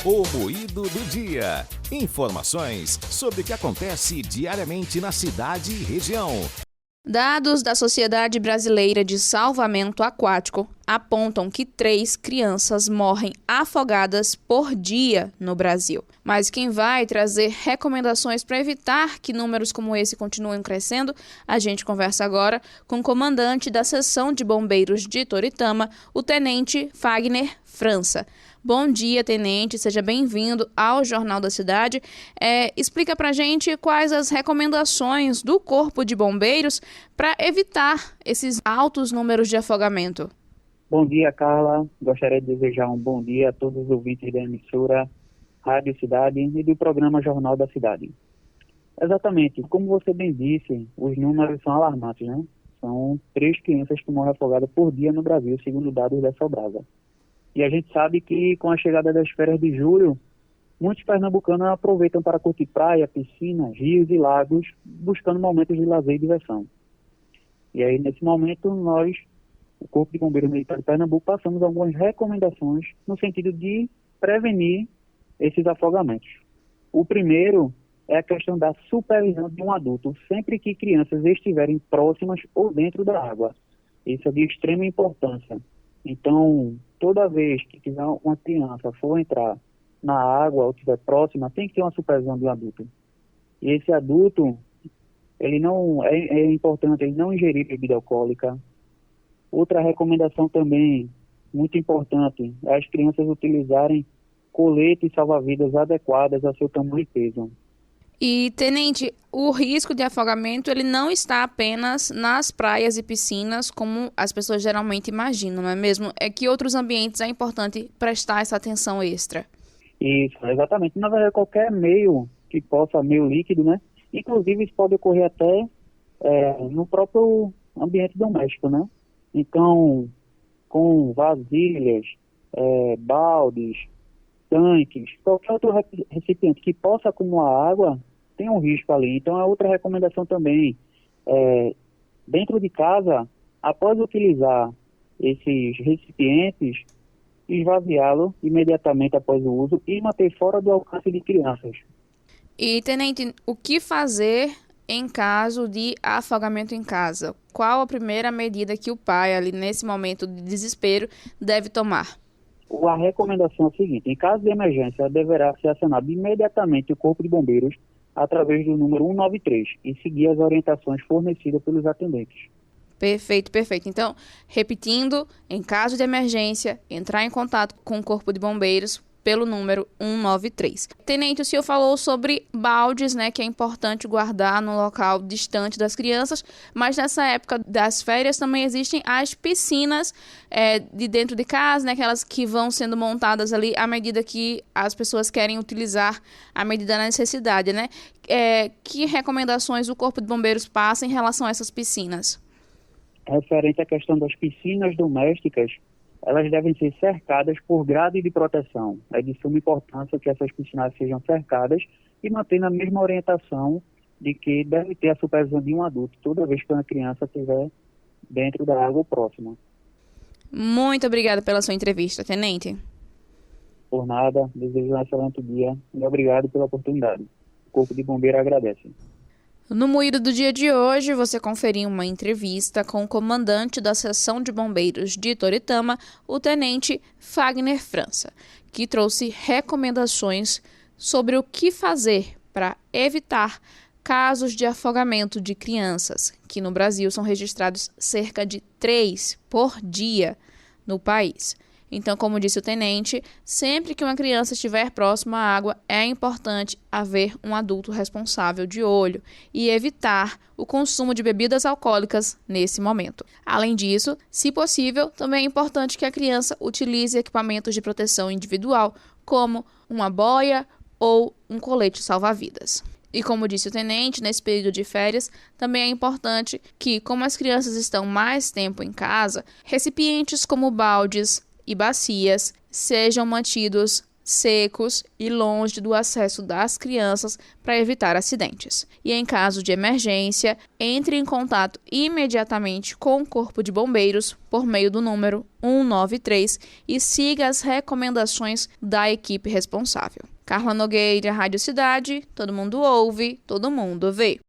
O Moído do Dia. Informações sobre o que acontece diariamente na cidade e região. Dados da Sociedade Brasileira de Salvamento Aquático apontam que 3 crianças morrem afogadas por dia no Brasil. Mas quem vai trazer recomendações para evitar que números como esse continuem crescendo, a gente conversa agora com o comandante da Seção de Bombeiros de Toritama, o Tenente Fagner França. Bom dia, Tenente, seja bem-vindo ao Jornal da Cidade. Explica pra gente quais as recomendações do Corpo de Bombeiros para evitar esses altos números de afogamento. Bom dia, Carla. Gostaria de desejar um bom dia a todos os ouvintes da emissora Rádio Cidade e do programa Jornal da Cidade. Exatamente, como você bem disse, os números são alarmantes, né? São 3 crianças que morrem afogadas por dia no Brasil, segundo dados da Sobrasa. E a gente sabe que com a chegada das férias de julho, muitos pernambucanos aproveitam para curtir praia, piscina, rios e lagos, buscando momentos de lazer e diversão. E aí, nesse momento, nós, o Corpo de Bombeiros Militar de Pernambuco, passamos algumas recomendações no sentido de prevenir esses afogamentos. O primeiro é a questão da supervisão de um adulto, sempre que crianças estiverem próximas ou dentro da água. Isso é de extrema importância. Então, toda vez que tiver uma criança for entrar na água ou estiver próxima, tem que ter uma supervisão de um adulto. E esse adulto, ele não é importante ele não ingerir bebida alcoólica. Outra recomendação também muito importante é as crianças utilizarem coletes salva-vidas adequadas ao seu tamanho e peso. E, Tenente, o risco de afogamento ele não está apenas nas praias e piscinas, como as pessoas geralmente imaginam, não é mesmo? É que outros ambientes é importante prestar essa atenção extra. Isso, exatamente. Na verdade, qualquer meio que possa, meio líquido, né? Inclusive, isso pode ocorrer até no próprio ambiente doméstico, né? Então, com vasilhas, baldes, tanques, qualquer outro recipiente que possa acumular água, tem um risco ali. Então, a outra recomendação também, dentro de casa, após utilizar esses recipientes, esvaziá-lo imediatamente após o uso e manter fora do alcance de crianças. E, Tenente, o que fazer em caso de afogamento em casa? Qual a primeira medida que o pai, ali nesse momento de desespero, deve tomar? A recomendação é a seguinte: em caso de emergência, deverá ser acionado imediatamente o Corpo de Bombeiros através do número 193 e seguir as orientações fornecidas pelos atendentes. Perfeito. Então, repetindo, em caso de emergência, entrar em contato com o Corpo de Bombeiros pelo número 193. Tenente, o senhor falou sobre baldes, né, que é importante guardar no local distante das crianças, mas nessa época das férias também existem as piscinas de dentro de casa, né, aquelas que vão sendo montadas ali à medida que as pessoas querem utilizar, à medida da necessidade, né? Que recomendações o Corpo de Bombeiros passa em relação a essas piscinas? Referente à questão das piscinas domésticas, elas devem ser cercadas por grade de proteção. É de suma importância que essas piscinas sejam cercadas e mantendo a mesma orientação de que deve ter a supervisão de um adulto toda vez que uma criança estiver dentro da água próxima. Muito obrigada pela sua entrevista, Tenente. Por nada, desejo um excelente dia e obrigado pela oportunidade. O Corpo de Bombeiros agradece. No Moído do Dia de hoje, você conferiu uma entrevista com o comandante da Seção de Bombeiros de Toritama, o Tenente Fagner França, que trouxe recomendações sobre o que fazer para evitar casos de afogamento de crianças, que no Brasil são registrados cerca de 3 por dia no país. Então, como disse o tenente, sempre que uma criança estiver próxima à água, é importante haver um adulto responsável de olho e evitar o consumo de bebidas alcoólicas nesse momento. Além disso, se possível, também é importante que a criança utilize equipamentos de proteção individual, como uma boia ou um colete salva-vidas. E como disse o tenente, nesse período de férias, também é importante que, como as crianças estão mais tempo em casa, recipientes como baldes e bacias sejam mantidos secos e longe do acesso das crianças para evitar acidentes. E em caso de emergência, entre em contato imediatamente com o Corpo de Bombeiros por meio do número 193 e siga as recomendações da equipe responsável. Carla Nogueira, Rádio Cidade, todo mundo ouve, todo mundo vê.